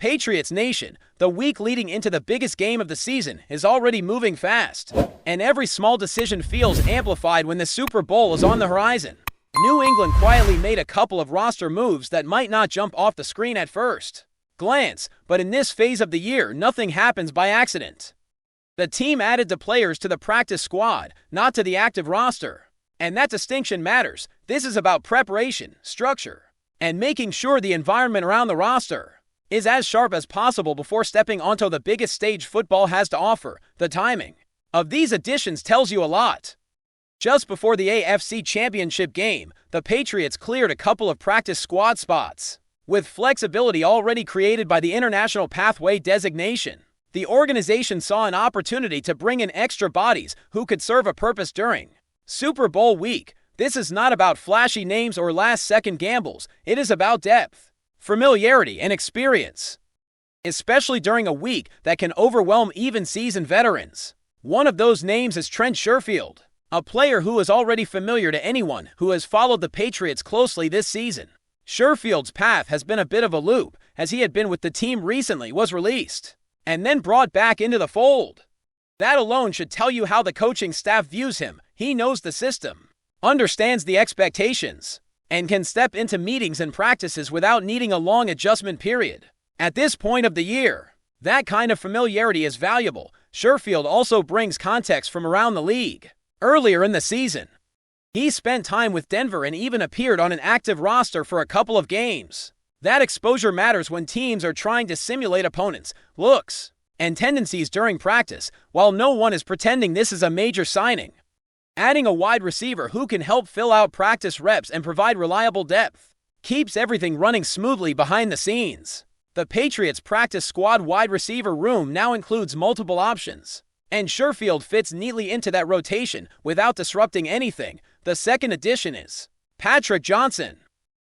Patriots Nation, the week leading into the biggest game of the season is already moving fast, and every small decision feels amplified when the Super Bowl is on the horizon. New England quietly made a couple of roster moves that might not jump off the screen at first glance, but in this phase of the year, nothing happens by accident. The team added the players to the practice squad, not to the active roster. And that distinction matters. This is about preparation, structure, and making sure the environment around the roster is as sharp as possible before stepping onto the biggest stage football has to offer. The timing of these additions tells you a lot. Just before the AFC Championship game, the Patriots cleared a couple of practice squad spots. With flexibility already created by the International Pathway designation, the organization saw an opportunity to bring in extra bodies who could serve a purpose during Super Bowl week. This is not about flashy names or last-second gambles. It is about depth, familiarity, and experience, especially during a week that can overwhelm even seasoned veterans. One of those names is Trent Sherfield, a player who is already familiar to anyone who has followed the Patriots closely this season. Sherfield's path has been a bit of a loop, as he had been with the team recently, was released, and then brought back into the fold. That alone should tell you how the coaching staff views him. He knows the system, understands the expectations, and can step into meetings and practices without needing a long adjustment period. At this point of the year, that kind of familiarity is valuable. Sherfield also brings context from around the league. Earlier in the season, he spent time with Denver and even appeared on an active roster for a couple of games. That exposure matters when teams are trying to simulate opponents' looks and tendencies during practice, while no one is pretending this is a major signing. Adding a wide receiver who can help fill out practice reps and provide reliable depth keeps everything running smoothly behind the scenes. The Patriots' practice squad wide receiver room now includes multiple options, and Sherfield fits neatly into that rotation without disrupting anything. The second addition is Patrick Johnson,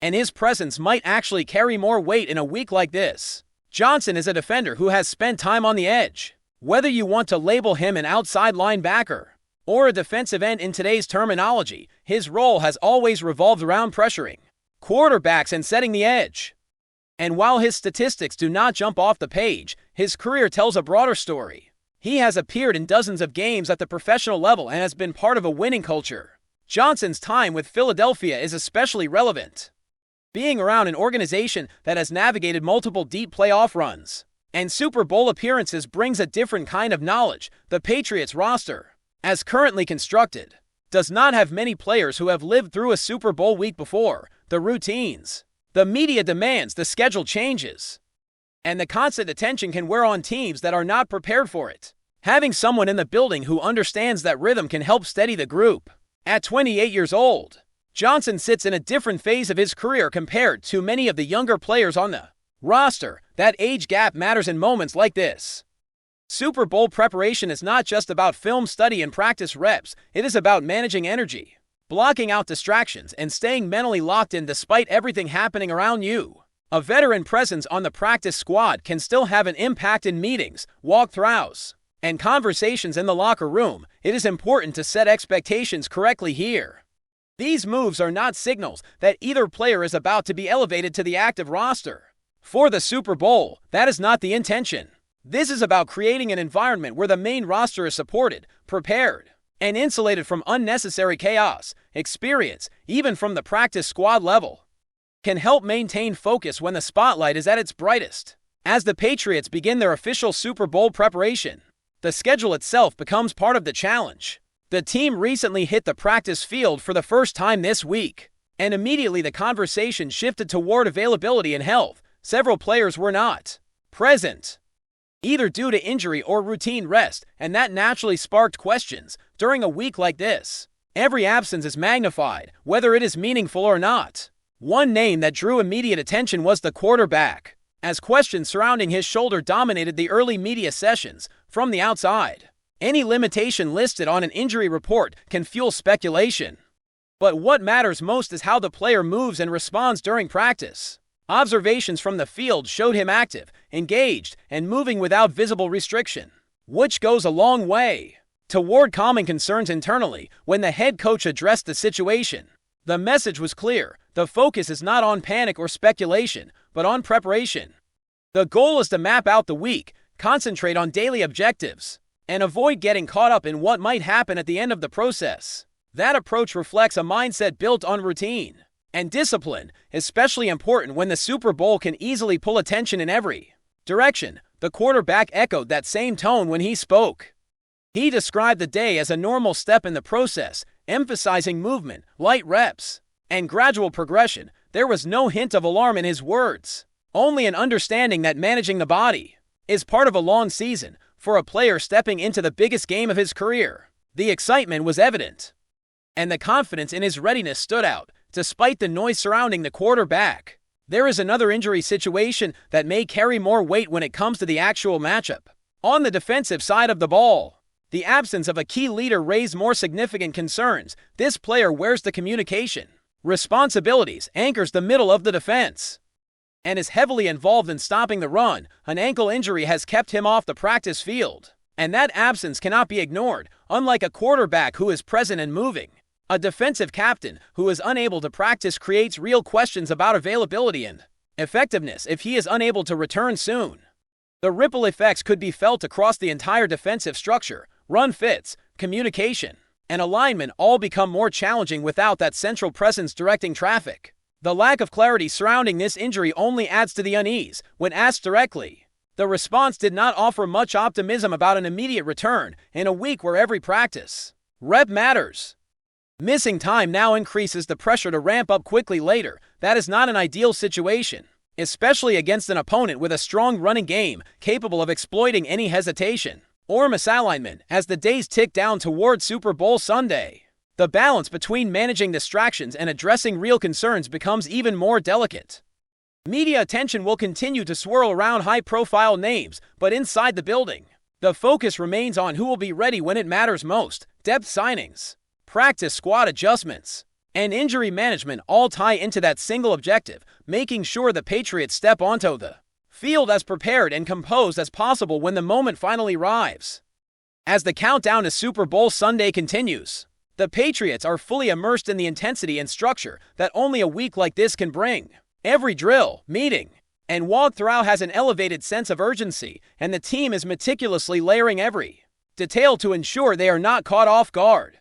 and his presence might actually carry more weight in a week like this. Johnson is a defender who has spent time on the edge. Whether you want to label him an outside linebacker or a defensive end in today's terminology, his role has always revolved around pressuring quarterbacks and setting the edge. And while his statistics do not jump off the page, his career tells a broader story. He has appeared in dozens of games at the professional level and has been part of a winning culture. Johnson's time with Philadelphia is especially relevant, being around an organization that has navigated multiple deep playoff runs and Super Bowl appearances brings a different kind of knowledge. The Patriots roster, as currently constructed, does not have many players who have lived through a Super Bowl week before. The routines, the media demands, the schedule changes, and the constant attention can wear on teams that are not prepared for it. Having someone in the building who understands that rhythm can help steady the group. At 28 years old, Johnson sits in a different phase of his career compared to many of the younger players on the roster. That age gap matters in moments like this. Super Bowl preparation is not just about film study and practice reps. It is about managing energy, blocking out distractions, and staying mentally locked in despite everything happening around you. A veteran presence on the practice squad can still have an impact in meetings, walkthroughs, and conversations in the locker room. It is important to set expectations correctly here. These moves are not signals that either player is about to be elevated to the active roster for the Super Bowl. That is not the intention. This is about creating an environment where the main roster is supported, prepared, and insulated from unnecessary chaos. Experience, even from the practice squad level, can help maintain focus when the spotlight is at its brightest. As the Patriots begin their official Super Bowl preparation, the schedule itself becomes part of the challenge. The team recently hit the practice field for the first time this week, and immediately the conversation shifted toward availability and health. Several players were not present, either due to injury or routine rest, and that naturally sparked questions. During a week like this, every absence is magnified, whether it is meaningful or not. One name that drew immediate attention was the quarterback, as questions surrounding his shoulder dominated the early media sessions. From the outside, any limitation listed on an injury report can fuel speculation. But what matters most is how the player moves and responds during practice. Observations from the field showed him active, engaged, and moving without visible restriction, which goes a long way toward calming concerns internally. When the head coach addressed the situation, the message was clear. The focus is not on panic or speculation, but on preparation. The goal is to map out the week, concentrate on daily objectives, and avoid getting caught up in what might happen at the end of the process. That approach reflects a mindset built on routine and discipline, especially important when the Super Bowl can easily pull attention in every direction. The quarterback echoed that same tone when he spoke. He described the day as a normal step in the process, emphasizing movement, light reps, and gradual progression. There was no hint of alarm in his words, only an understanding that managing the body is part of a long season for a player stepping into the biggest game of his career. The excitement was evident, and the confidence in his readiness stood out, despite the noise surrounding the quarterback. There is another injury situation that may carry more weight when it comes to the actual matchup. On the defensive side of the ball, the absence of a key leader raised more significant concerns. This player wears the communication responsibilities, anchors the middle of the defense, and is heavily involved in stopping the run. An ankle injury has kept him off the practice field, and that absence cannot be ignored. Unlike a quarterback who is present and moving, a defensive captain who is unable to practice creates real questions about availability and effectiveness if he is unable to return soon. The ripple effects could be felt across the entire defensive structure. Run fits, communication, and alignment all become more challenging without that central presence directing traffic. The lack of clarity surrounding this injury only adds to the unease. When asked directly, the response did not offer much optimism about an immediate return in a week where every practice rep matters. Missing time now increases the pressure to ramp up quickly later. That is not an ideal situation, especially against an opponent with a strong running game capable of exploiting any hesitation or misalignment. As the days tick down toward Super Bowl Sunday, the balance between managing distractions and addressing real concerns becomes even more delicate. Media attention will continue to swirl around high-profile names, but inside the building, the focus remains on who will be ready when it matters most. Depth signings, practice squad adjustments, and injury management all tie into that single objective, making sure the Patriots step onto the field as prepared and composed as possible when the moment finally arrives. As the countdown to Super Bowl Sunday continues, the Patriots are fully immersed in the intensity and structure that only a week like this can bring. Every drill, meeting, and walkthrough has an elevated sense of urgency, and the team is meticulously layering every detail to ensure they are not caught off guard.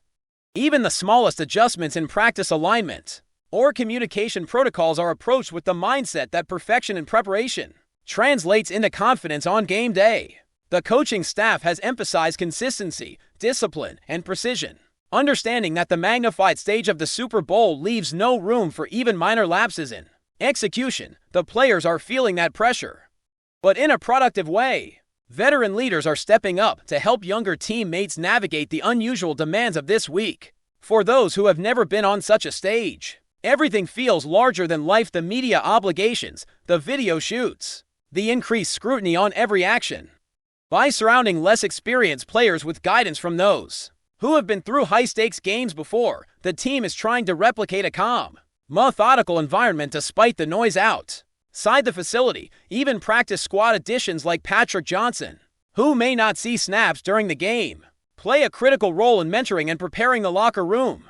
Even the smallest adjustments in practice alignment or communication protocols are approached with the mindset that perfection in preparation translates into confidence on game day. The coaching staff has emphasized consistency, discipline, and precision, understanding that the magnified stage of the Super Bowl leaves no room for even minor lapses in execution. The players are feeling that pressure, but in a productive way. Veteran leaders are stepping up to help younger teammates navigate the unusual demands of this week. For those who have never been on such a stage, everything feels larger than life. The media obligations, the video shoots, the increased scrutiny on every action. By surrounding less experienced players with guidance from those who have been through high-stakes games before, the team is trying to replicate a calm, methodical environment despite the noise outside the facility. Even practice squad additions like Patrick Johnson, who may not see snaps during the game, play a critical role in mentoring and preparing the locker room,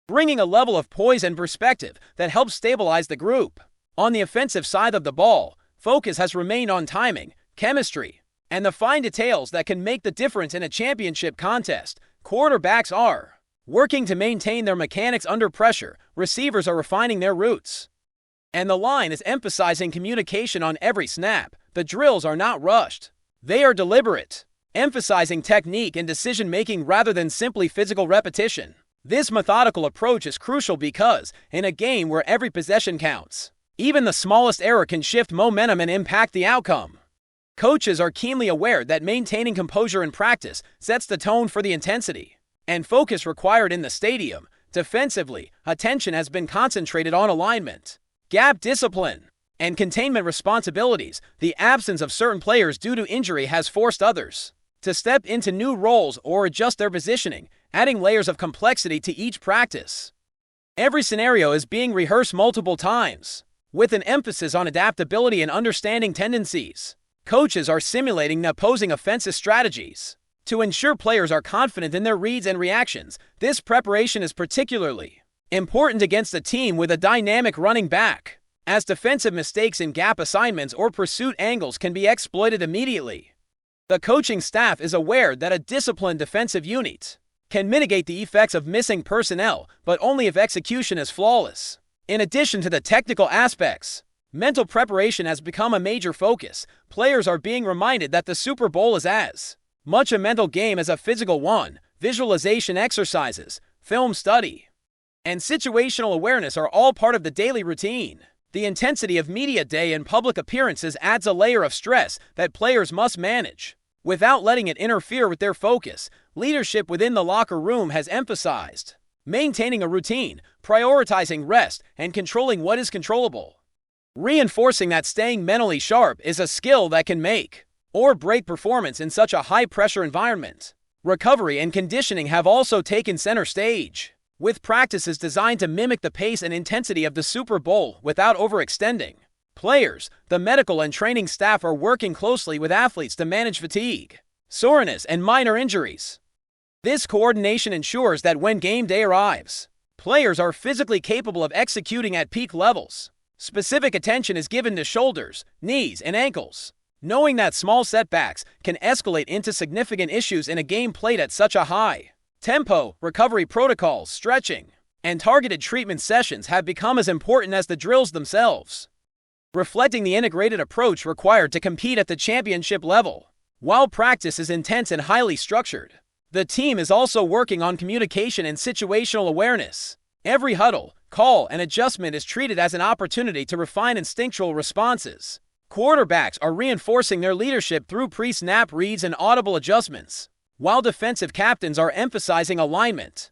bringing a level of poise and perspective that helps stabilize the group. On the offensive side of the ball, focus has remained on timing, chemistry, and the fine details that can make the difference in a championship contest. Quarterbacks are working to maintain their mechanics under pressure, receivers are refining their routes, and the line is emphasizing communication on every snap. The drills are not rushed, they are deliberate, emphasizing technique and decision-making rather than simply physical repetition. This methodical approach is crucial because, in a game where every possession counts, even the smallest error can shift momentum and impact the outcome. Coaches are keenly aware that maintaining composure in practice sets the tone for the intensity and focus required in the stadium. Defensively, attention has been concentrated on alignment, gap discipline, and containment responsibilities. The absence of certain players due to injury has forced others to step into new roles or adjust their positioning, adding layers of complexity to each practice. Every scenario is being rehearsed multiple times, with an emphasis on adaptability and understanding tendencies. Coaches are simulating the opposing offensive strategies to ensure players are confident in their reads and reactions. This preparation is particularly important against a team with a dynamic running back as defensive mistakes in gap assignments or pursuit angles can be exploited immediately. The coaching staff is aware that a disciplined defensive unit can mitigate the effects of missing personnel, but only if execution is flawless. In addition to the technical aspects, mental preparation has become a major focus. Players are being reminded that the Super Bowl is as much a mental game as a physical one. Visualization exercises, film study, and situational awareness are all part of the daily routine. The intensity of media day and public appearances adds a layer of stress that players must manage without letting it interfere with their focus. Leadership within the locker room has emphasized maintaining a routine, prioritizing rest, and controlling what is controllable, reinforcing that staying mentally sharp is a skill that can make or break performance in such a high-pressure environment. Recovery and conditioning have also taken center stage, with practices designed to mimic the pace and intensity of the Super Bowl without overextending. Players, the medical and training staff are working closely with athletes to manage fatigue, soreness, and minor injuries. This coordination ensures that when game day arrives, players are physically capable of executing at peak levels. Specific attention is given to shoulders, knees, and ankles, knowing that small setbacks can escalate into significant issues in a game played at such a high tempo. Recovery protocols, stretching, and targeted treatment sessions have become as important as the drills themselves, reflecting the integrated approach required to compete at the championship level. While practice is intense and highly structured, the team is also working on communication and situational awareness. Every huddle, call, and adjustment is treated as an opportunity to refine instinctual responses. Quarterbacks are reinforcing their leadership through pre-snap reads and audible adjustments, while defensive captains are emphasizing alignment,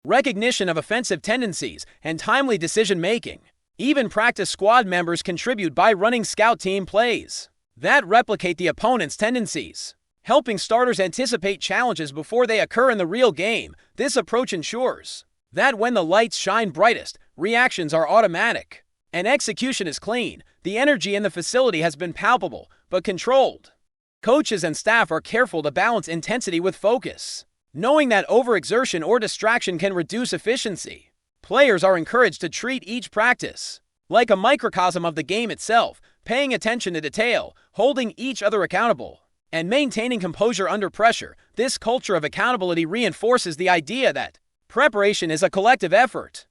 recognition of offensive tendencies, and timely decision-making. Even practice squad members contribute by running scout team plays that replicate the opponent's tendencies, helping starters anticipate challenges before they occur in the real game. This approach ensures that when the lights shine brightest, reactions are automatic, and execution is clean. The energy in the facility has been palpable, but controlled. Coaches and staff are careful to balance intensity with focus, knowing that overexertion or distraction can reduce efficiency. Players are encouraged to treat each practice like a microcosm of the game itself, paying attention to detail, holding each other accountable, and maintaining composure under pressure. This culture of accountability reinforces the idea that preparation is a collective effort,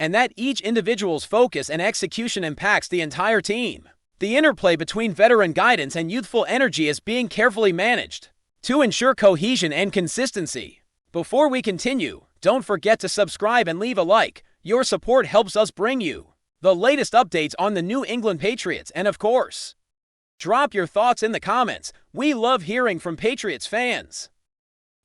and that each individual's focus and execution impacts the entire team. The interplay between veteran guidance and youthful energy is being carefully managed to ensure cohesion and consistency. Before we continue, don't forget to subscribe and leave a like. Your support helps us bring you the latest updates on the New England Patriots, and of course, drop your thoughts in the comments. We love hearing from Patriots fans.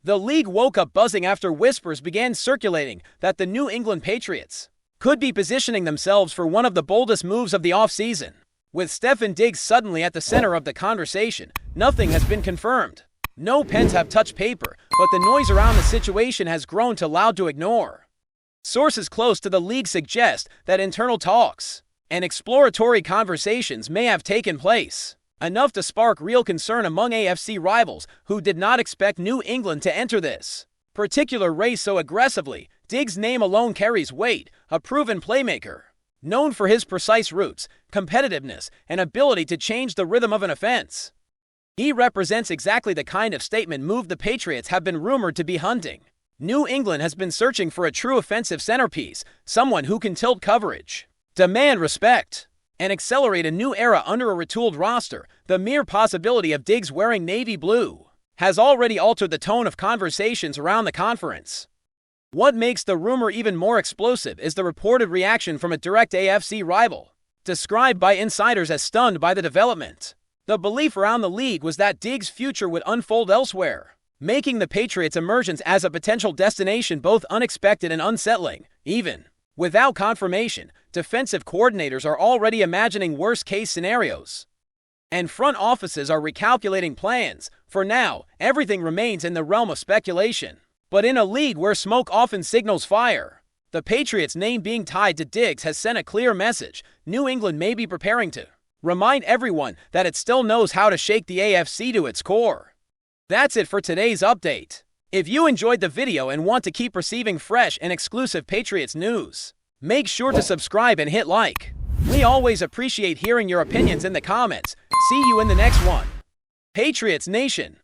The league woke up buzzing after whispers began circulating that the New England Patriots could be positioning themselves for one of the boldest moves of the offseason. With Stefon Diggs suddenly at the center of the conversation, nothing has been confirmed. No pens have touched paper, but the noise around the situation has grown too loud to ignore. Sources close to the league suggest that internal talks and exploratory conversations may have taken place, enough to spark real concern among AFC rivals who did not expect New England to enter this particular race so aggressively. Diggs' name alone carries weight, a proven playmaker, known for his precise routes, competitiveness, and ability to change the rhythm of an offense. He represents exactly the kind of statement move the Patriots have been rumored to be hunting. New England has been searching for a true offensive centerpiece, someone who can tilt coverage, demand respect, and accelerate a new era under a retooled roster. The mere possibility of Diggs wearing navy blue has already altered the tone of conversations around the conference. What makes the rumor even more explosive is the reported reaction from a direct AFC rival, described by insiders as stunned by the development. The belief around the league was that Diggs' future would unfold elsewhere, making the Patriots' emergence as a potential destination both unexpected and unsettling. Even without confirmation, defensive coordinators are already imagining worst-case scenarios, and front offices are recalculating plans. For now, everything remains in the realm of speculation. But in a league where smoke often signals fire, the Patriots' name being tied to Diggs has sent a clear message. New England may be preparing to remind everyone that it still knows how to shake the AFC to its core. That's it for today's update. If you enjoyed the video and want to keep receiving fresh and exclusive Patriots news, make sure to subscribe and hit like. We always appreciate hearing your opinions in the comments. See you in the next one. Patriots Nation.